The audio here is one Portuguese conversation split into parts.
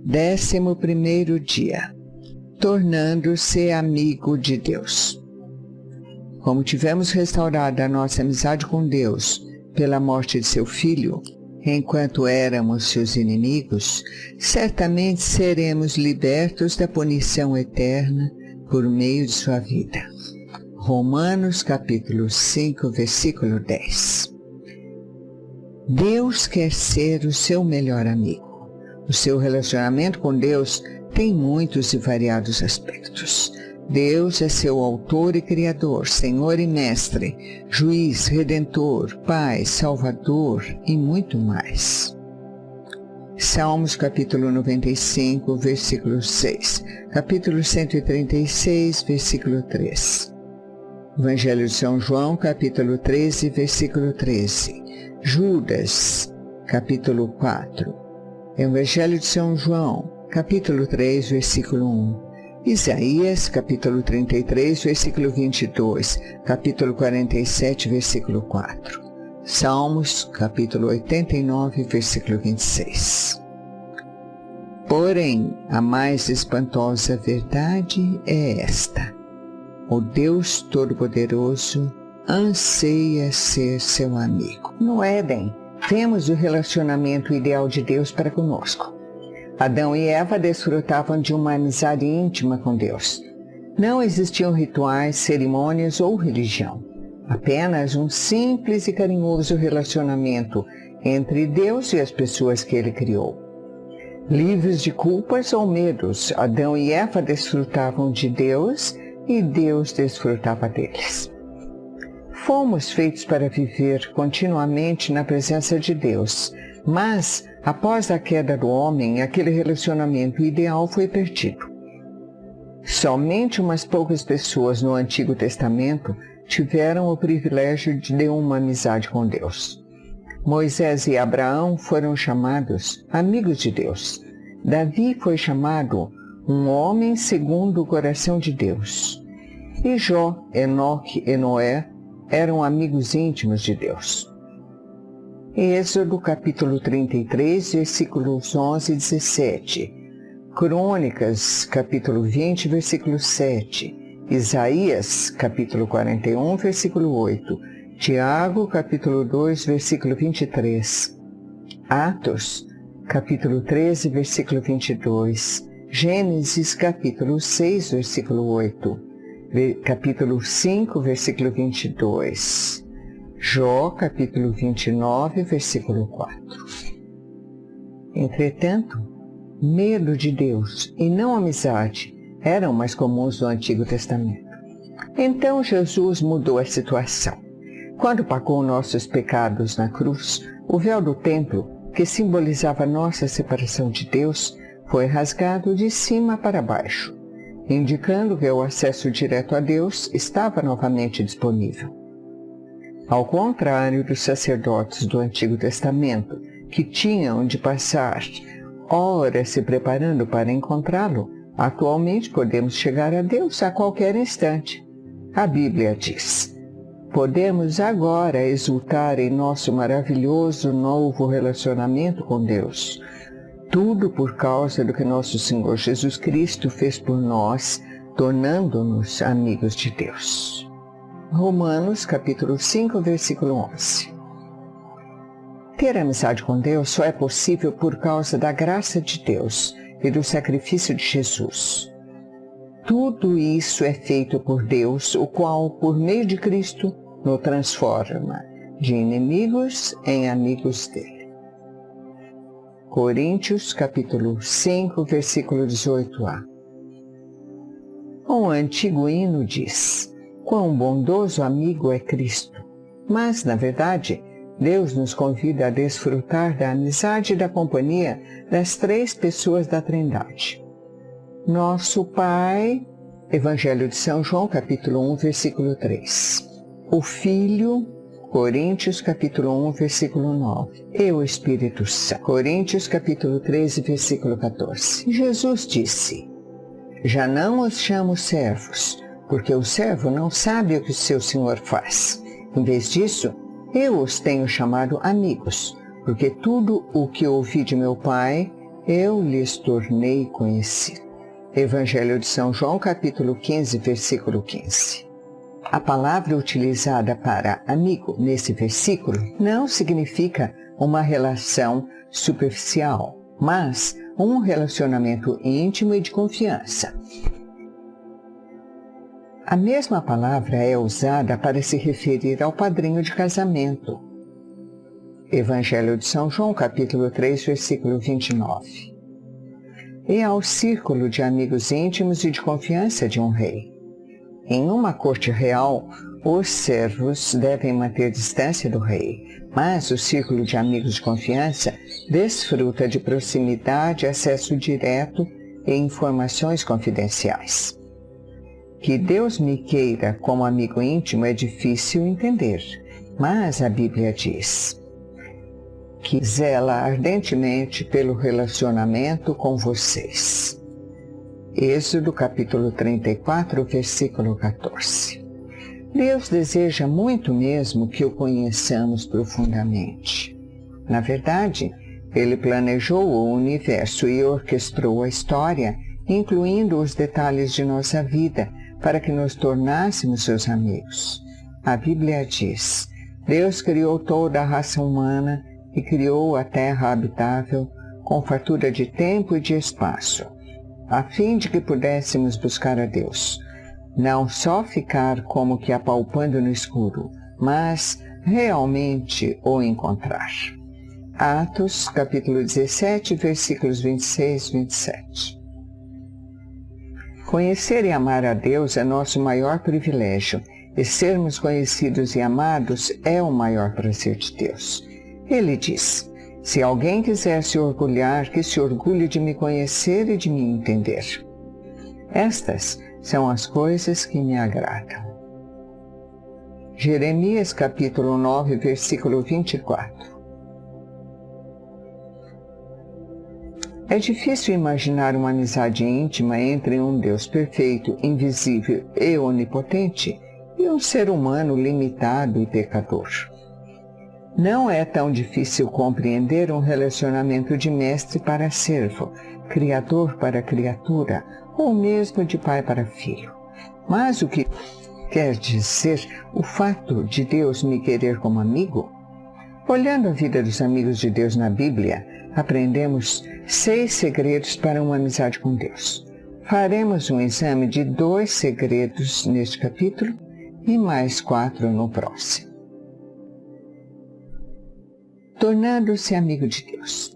11º dia. Tornando-se amigo de Deus. Como tivemos restaurado a nossa amizade com Deus pela morte de seu Filho, enquanto éramos seus inimigos, certamente seremos libertos da punição eterna por meio de sua vida. Romanos capítulo 5, versículo 10. Deus quer ser o seu melhor amigo. O seu relacionamento com Deus tem muitos e variados aspectos. Deus é seu autor e criador, Senhor e mestre, juiz, redentor, Pai, Salvador e muito mais. Salmos capítulo 95, versículo 6, capítulo 136, versículo 3. Evangelho de São João, capítulo 13, versículo 13. Judas, capítulo 4. Evangelho de São João, capítulo 3, versículo 1. Isaías, capítulo 33, versículo 22, capítulo 47, versículo 4. Salmos, capítulo 89, versículo 26. Porém, a mais espantosa verdade é esta: o Deus Todo-Poderoso anseia ser seu amigo. No Éden, temos o relacionamento ideal de Deus para conosco. Adão e Eva desfrutavam de uma amizade íntima com Deus. Não existiam rituais, cerimônias ou religião. Apenas um simples e carinhoso relacionamento entre Deus e as pessoas que Ele criou. Livres de culpas ou medos, Adão e Eva desfrutavam de Deus e Deus desfrutava deles. Fomos feitos para viver continuamente na presença de Deus, mas, após a queda do homem, aquele relacionamento ideal foi perdido. Somente umas poucas pessoas no Antigo Testamento tiveram o privilégio de uma amizade com Deus. Moisés e Abraão foram chamados amigos de Deus. Davi foi chamado um homem segundo o coração de Deus. E Jó, Enoque e Noé eram amigos íntimos de Deus. Êxodo capítulo 33, versículos 11 e 17. Crônicas capítulo 20, versículo 7. Isaías capítulo 41, versículo 8. Tiago capítulo 2, versículo 23. Atos capítulo 13, versículo 22. Gênesis capítulo 6, versículo 8. Capítulo 5, versículo 22. Jó, capítulo 29, versículo 4. Entretanto, medo de Deus e não amizade eram mais comuns no Antigo Testamento. Então Jesus mudou a situação. Quando pagou nossos pecados na cruz, o véu do templo, que simbolizava nossa separação de Deus, foi rasgado de cima para baixo, indicando que o acesso direto a Deus estava novamente disponível. Ao contrário dos sacerdotes do Antigo Testamento, que tinham de passar horas se preparando para encontrá-lo, atualmente podemos chegar a Deus a qualquer instante. A Bíblia diz: podemos agora exultar em nosso maravilhoso novo relacionamento com Deus. Tudo por causa do que nosso Senhor Jesus Cristo fez por nós, tornando-nos amigos de Deus. Romanos capítulo 5, versículo 11. Ter amizade com Deus só é possível por causa da graça de Deus e do sacrifício de Jesus. Tudo isso é feito por Deus, o qual, por meio de Cristo, nos transforma de inimigos em amigos dele. Coríntios capítulo 5, versículo 18a. Um antigo hino diz: quão bondoso amigo é Cristo. Mas, na verdade, Deus nos convida a desfrutar da amizade e da companhia das três pessoas da Trindade. Nosso Pai, Evangelho de São João, capítulo 1, versículo 3. O Filho, Coríntios, capítulo 1, versículo 9. E o Espírito Santo. Coríntios, capítulo 13, versículo 14. Jesus disse: já não os chamo servos, porque o servo não sabe o que seu senhor faz. Em vez disso, eu os tenho chamado amigos, porque tudo o que ouvi de meu Pai, eu lhes tornei conhecido. Evangelho de São João, capítulo 15, versículo 15. A palavra utilizada para amigo nesse versículo não significa uma relação superficial, mas um relacionamento íntimo e de confiança. A mesma palavra é usada para se referir ao padrinho de casamento. Evangelho de São João, capítulo 3, versículo 29. E ao círculo de amigos íntimos e de confiança de um rei. Em uma corte real, os servos devem manter distância do rei, mas o círculo de amigos de confiança desfruta de proximidade, acesso direto e informações confidenciais. Que Deus me queira como amigo íntimo é difícil entender, mas a Bíblia diz que zela ardentemente pelo relacionamento com vocês. Êxodo capítulo 34, versículo 14. Deus deseja muito mesmo que o conheçamos profundamente. Na verdade, Ele planejou o universo e orquestrou a história, incluindo os detalhes de nossa vida, para que nos tornássemos seus amigos. A Bíblia diz: Deus criou toda a raça humana e criou a terra habitável com fartura de tempo e de espaço, a fim de que pudéssemos buscar a Deus, não só ficar como que apalpando no escuro, mas realmente o encontrar. Atos, capítulo 17, versículos 26 e 27. Conhecer e amar a Deus é nosso maior privilégio, e sermos conhecidos e amados é o maior prazer de Deus. Ele diz: se alguém quiser se orgulhar, que se orgulhe de me conhecer e de me entender. Estas são as coisas que me agradam. Jeremias capítulo 9, versículo 24. É difícil imaginar uma amizade íntima entre um Deus perfeito, invisível e onipotente e um ser humano limitado e pecador. Não é tão difícil compreender um relacionamento de mestre para servo, criador para criatura, ou mesmo de pai para filho. Mas o que quer dizer o fato de Deus me querer como amigo? Olhando a vida dos amigos de Deus na Bíblia, aprendemos 6 segredos para uma amizade com Deus. Faremos um exame de 2 segredos neste capítulo e mais 4 no próximo. Tornando-se amigo de Deus.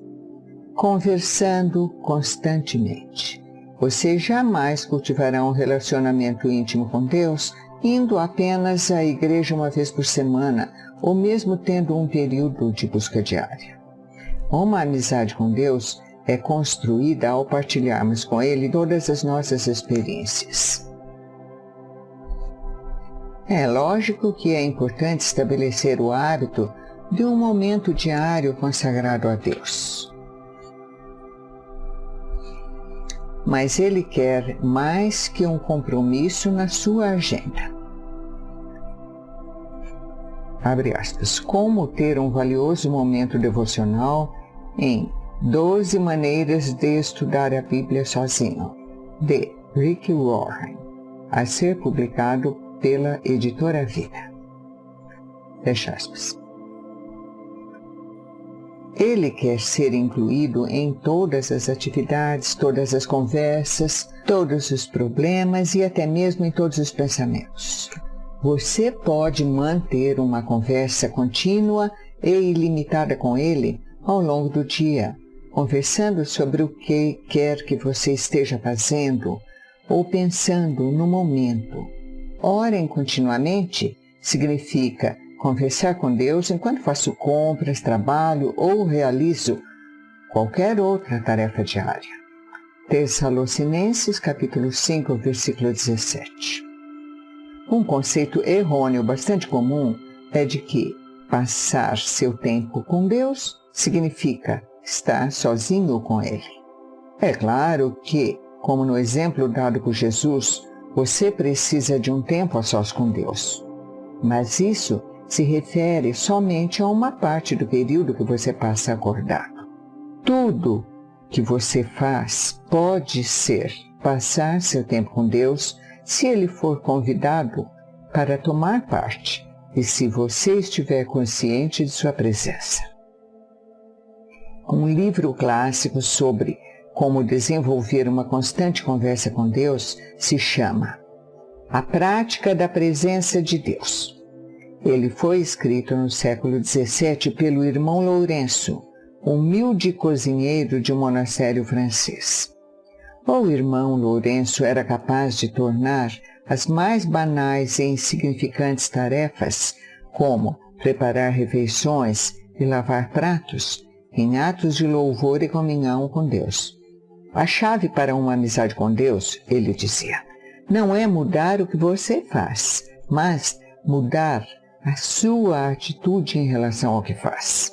Conversando constantemente. Você jamais cultivará um relacionamento íntimo com Deus indo apenas à igreja uma vez por semana ou mesmo tendo um período de busca diária. Uma amizade com Deus é construída ao partilharmos com Ele todas as nossas experiências. É lógico que é importante estabelecer o hábito de um momento diário consagrado a Deus. Mas Ele quer mais que um compromisso na sua agenda. Abre aspas. Como ter um valioso momento devocional em 12 maneiras de estudar a Bíblia sozinho, de Rick Warren, a ser publicado pela editora Vida. Fecha aspas. Ele quer ser incluído em todas as atividades, todas as conversas, todos os problemas e até mesmo em todos os pensamentos. Você pode manter uma conversa contínua e ilimitada com ele ao longo do dia, conversando sobre o que quer que você esteja fazendo ou pensando no momento. Orem continuamente significa conversar com Deus enquanto faço compras, trabalho ou realizo qualquer outra tarefa diária. Tessalonicenses, capítulo 5, versículo 17. Um conceito errôneo bastante comum é de que passar seu tempo com Deus significa estar sozinho com Ele. É claro que, como no exemplo dado por Jesus, você precisa de um tempo a sós com Deus. Mas isso se refere somente a uma parte do período que você passa acordado. Tudo que você faz pode ser passar seu tempo com Deus se Ele for convidado para tomar parte e se você estiver consciente de sua presença. Um livro clássico sobre como desenvolver uma constante conversa com Deus se chama A Prática da Presença de Deus. Ele foi escrito no século XVII pelo irmão Lourenço, humilde cozinheiro de um monastério francês. O irmão Lourenço era capaz de tornar as mais banais e insignificantes tarefas, como preparar refeições e lavar pratos, em atos de louvor e comunhão com Deus. A chave para uma amizade com Deus, ele dizia, não é mudar o que você faz, mas mudar a sua atitude em relação ao que faz.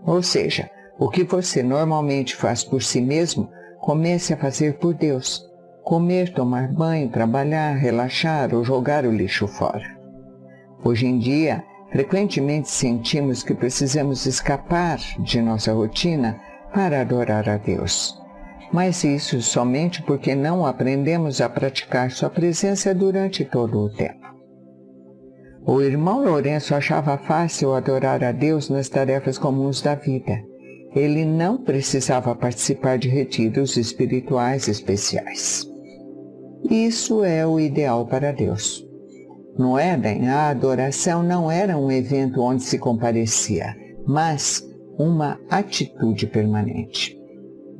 Ou seja, o que você normalmente faz por si mesmo, comece a fazer por Deus. Comer, tomar banho, trabalhar, relaxar ou jogar o lixo fora. Hoje em dia, frequentemente sentimos que precisamos escapar de nossa rotina para adorar a Deus. Mas isso somente porque não aprendemos a praticar sua presença durante todo o tempo. O irmão Lourenço achava fácil adorar a Deus nas tarefas comuns da vida. Ele não precisava participar de retiros espirituais especiais. Isso é o ideal para Deus. No Éden, a adoração não era um evento onde se comparecia, mas uma atitude permanente.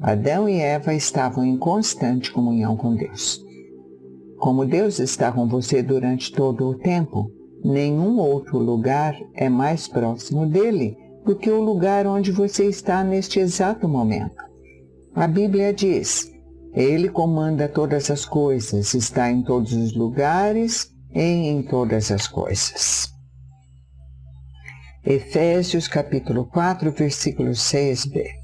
Adão e Eva estavam em constante comunhão com Deus. Como Deus está com você durante todo o tempo, nenhum outro lugar é mais próximo dele do que o lugar onde você está neste exato momento. A Bíblia diz, Ele comanda todas as coisas, está em todos os lugares e em todas as coisas. Efésios capítulo 4, versículo 6b.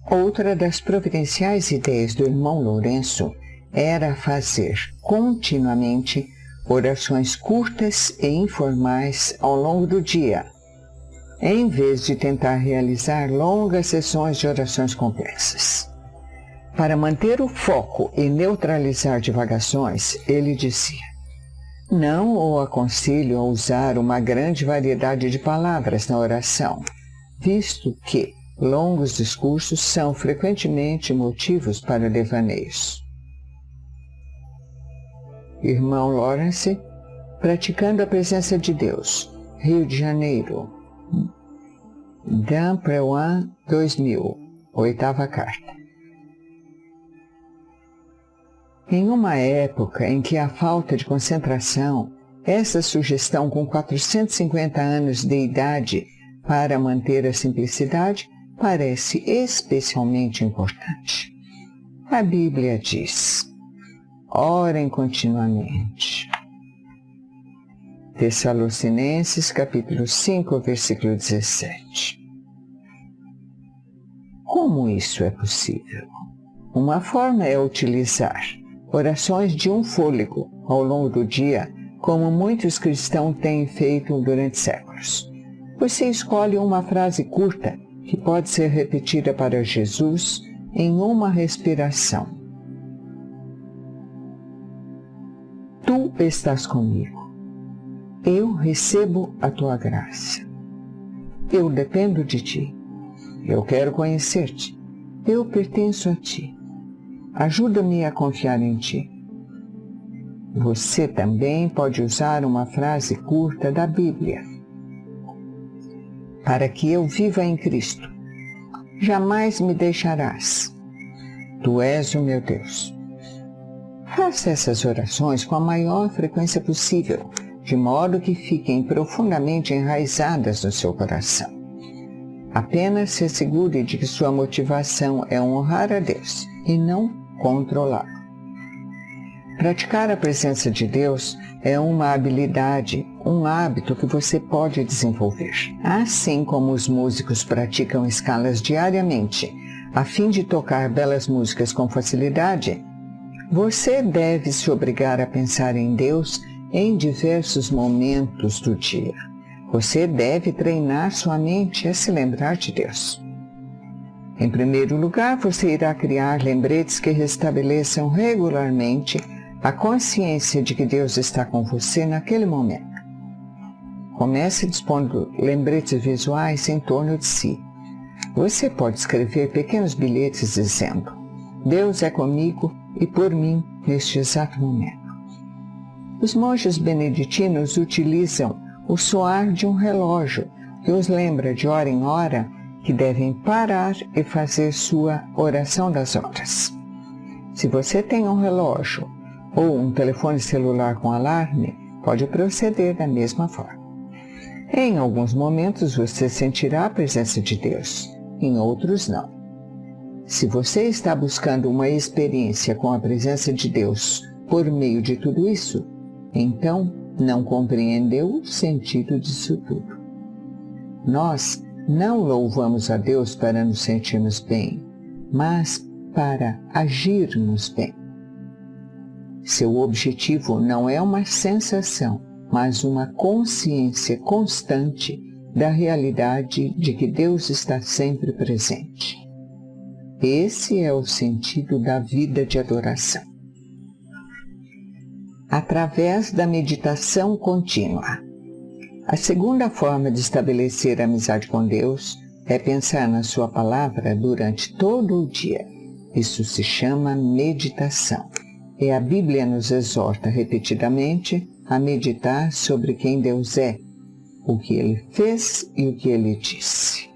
Outra das providenciais ideias do irmão Lourenço era fazer continuamente orações curtas e informais ao longo do dia, em vez de tentar realizar longas sessões de orações complexas. Para manter o foco e neutralizar divagações, ele dizia, não o aconselho a usar uma grande variedade de palavras na oração, visto que longos discursos são frequentemente motivos para devaneios. Irmão Lawrence, praticando a presença de Deus, Rio de Janeiro, Dan Prewan, 2000, 8ª carta. Em uma época em que há falta de concentração, essa sugestão com 450 anos de idade para manter a simplicidade parece especialmente importante. A Bíblia diz, orem continuamente. Tessalonicenses capítulo 5, versículo 17. Como isso é possível? Uma forma é utilizar orações de um fôlego ao longo do dia, como muitos cristãos têm feito durante séculos. Você escolhe uma frase curta que pode ser repetida para Jesus em uma respiração. Tu estás comigo. Eu recebo a tua graça. Eu dependo de ti. Eu quero conhecer-te. Eu pertenço a ti. Ajuda-me a confiar em ti. Você também pode usar uma frase curta da Bíblia. Para que eu viva em Cristo, jamais me deixarás. Tu és o meu Deus. Faça essas orações com a maior frequência possível, de modo que fiquem profundamente enraizadas no seu coração. Apenas se assegure de que sua motivação é honrar a Deus e não controlá-lo. Praticar a presença de Deus é uma habilidade, um hábito que você pode desenvolver. Assim como os músicos praticam escalas diariamente, a fim de tocar belas músicas com facilidade, você deve se obrigar a pensar em Deus em diversos momentos do dia. Você deve treinar sua mente a se lembrar de Deus. Em primeiro lugar, você irá criar lembretes que restabeleçam regularmente a consciência de que Deus está com você naquele momento. Comece dispondo lembretes visuais em torno de si. Você pode escrever pequenos bilhetes dizendo: Deus é comigo e por mim neste exato momento. Os monges beneditinos utilizam o soar de um relógio que os lembra de hora em hora que devem parar e fazer sua oração das horas. Se você tem um relógio ou um telefone celular com alarme, pode proceder da mesma forma. Em alguns momentos você sentirá a presença de Deus, em outros não. Se você está buscando uma experiência com a presença de Deus por meio de tudo isso, então não compreendeu o sentido disso tudo. Nós não louvamos a Deus para nos sentirmos bem, mas para agirmos bem. Seu objetivo não é uma sensação, mas uma consciência constante da realidade de que Deus está sempre presente. Esse é o sentido da vida de adoração. Através da meditação contínua. A segunda forma de estabelecer amizade com Deus é pensar na sua palavra durante todo o dia. Isso se chama meditação. E a Bíblia nos exorta repetidamente a meditar sobre quem Deus é, o que Ele fez e o que Ele disse.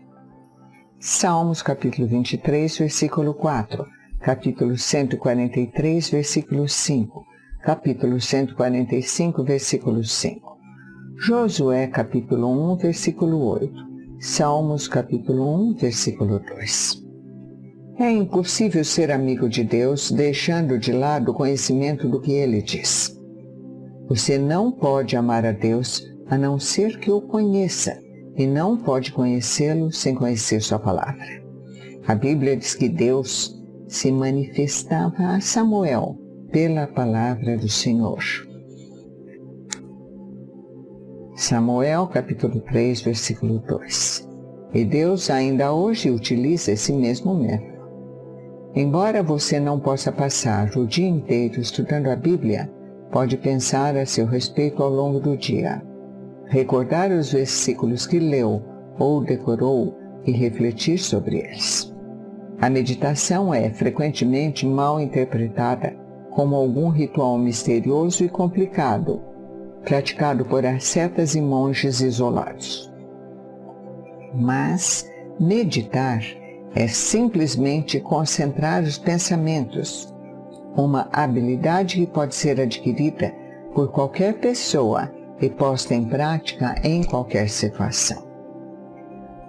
Salmos capítulo 23, versículo 4, capítulo 143, versículo 5, capítulo 145, versículo 5. Josué capítulo 1, versículo 8, Salmos capítulo 1, versículo 2. É impossível ser amigo de Deus deixando de lado o conhecimento do que Ele diz. Você não pode amar a Deus a não ser que o conheça, e não pode conhecê-lo sem conhecer sua palavra. A Bíblia diz que Deus se manifestava a Samuel pela palavra do Senhor. Samuel capítulo 3, versículo 2. E Deus ainda hoje utiliza esse mesmo método. Embora você não possa passar o dia inteiro estudando a Bíblia, pode pensar a seu respeito ao longo do dia, recordar os versículos que leu ou decorou e refletir sobre eles. A meditação é frequentemente mal interpretada como algum ritual misterioso e complicado, praticado por ascetas e monges isolados. Mas meditar é simplesmente concentrar os pensamentos, uma habilidade que pode ser adquirida por qualquer pessoa e posta em prática em qualquer situação.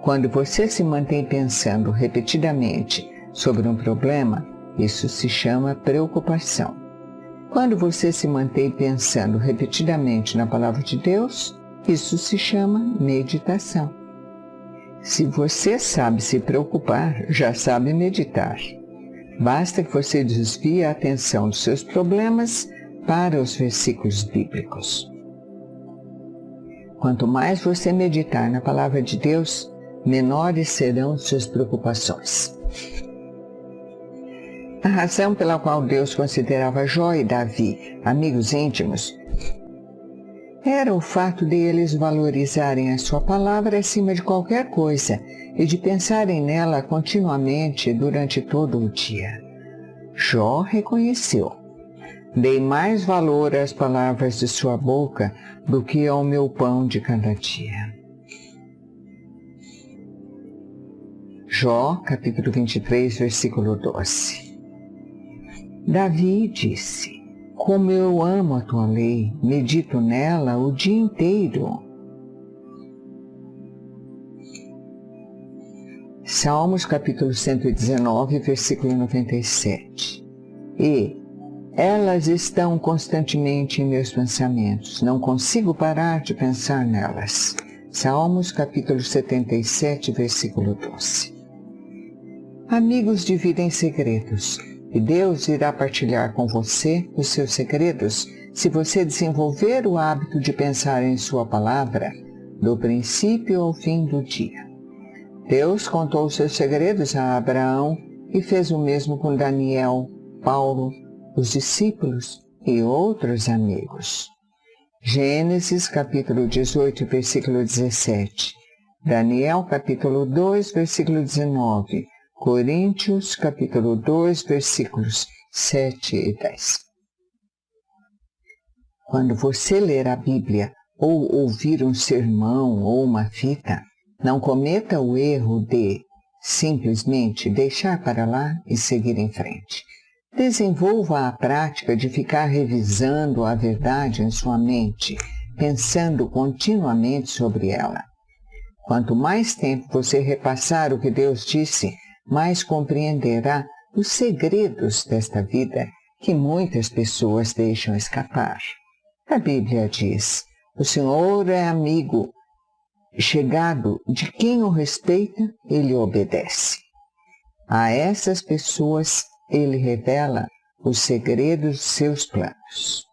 Quando você se mantém pensando repetidamente sobre um problema, isso se chama preocupação. Quando você se mantém pensando repetidamente na palavra de Deus, isso se chama meditação. Se você sabe se preocupar, já sabe meditar. Basta que você desvie a atenção dos seus problemas para os versículos bíblicos. Quanto mais você meditar na palavra de Deus, menores serão suas preocupações. A razão pela qual Deus considerava Jó e Davi amigos íntimos era o fato de eles valorizarem a sua palavra acima de qualquer coisa e de pensarem nela continuamente durante todo o dia. Jó reconheceu: dei mais valor às palavras de sua boca do que ao meu pão de cada dia. Jó, capítulo 23, versículo 12. Davi disse: como eu amo a tua lei, medito nela o dia inteiro. Salmos capítulo 119, versículo 97. E elas estão constantemente em meus pensamentos, não consigo parar de pensar nelas. Salmos capítulo 77, versículo 12. Amigos dividem segredos. E Deus irá partilhar com você os seus segredos se você desenvolver o hábito de pensar em sua palavra do princípio ao fim do dia. Deus contou seus segredos a Abraão e fez o mesmo com Daniel, Paulo, os discípulos e outros amigos. Gênesis capítulo 18, versículo 17. Daniel capítulo 2, versículo 19. Coríntios capítulo 2, versículos 7 e 10. Quando você ler a Bíblia ou ouvir um sermão ou uma fita, não cometa o erro de simplesmente deixar para lá e seguir em frente. Desenvolva a prática de ficar revisando a verdade em sua mente, pensando continuamente sobre ela. Quanto mais tempo você repassar o que Deus disse, mais compreenderá os segredos desta vida que muitas pessoas deixam escapar. A Bíblia diz: o Senhor é amigo chegado de quem o respeita, ele obedece. A essas pessoas ele revela os segredos de seus planos.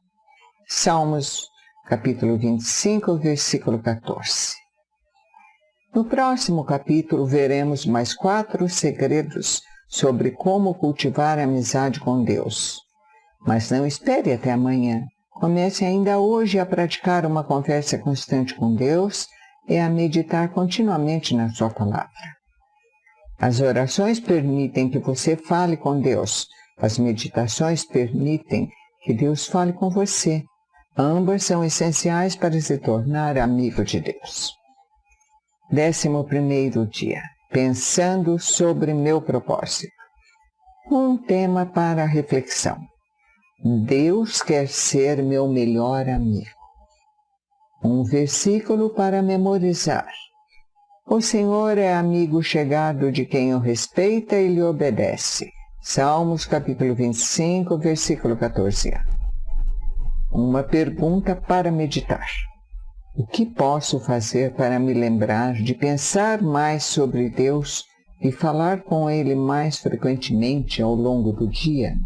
Salmos, capítulo 25, versículo 14. No próximo capítulo veremos mais 4 segredos sobre como cultivar a amizade com Deus. Mas não espere até amanhã. Comece ainda hoje a praticar uma conversa constante com Deus e a meditar continuamente na sua palavra. As orações permitem que você fale com Deus. As meditações permitem que Deus fale com você. Ambas são essenciais para se tornar amigo de Deus. 11º dia. Pensando sobre meu propósito. Um tema para reflexão. Deus quer ser meu melhor amigo. Um versículo para memorizar. O Senhor é amigo chegado de quem o respeita e lhe obedece. Salmos capítulo 25, versículo 14. Uma pergunta para meditar. O que posso fazer para me lembrar de pensar mais sobre Deus e falar com Ele mais frequentemente ao longo do dia?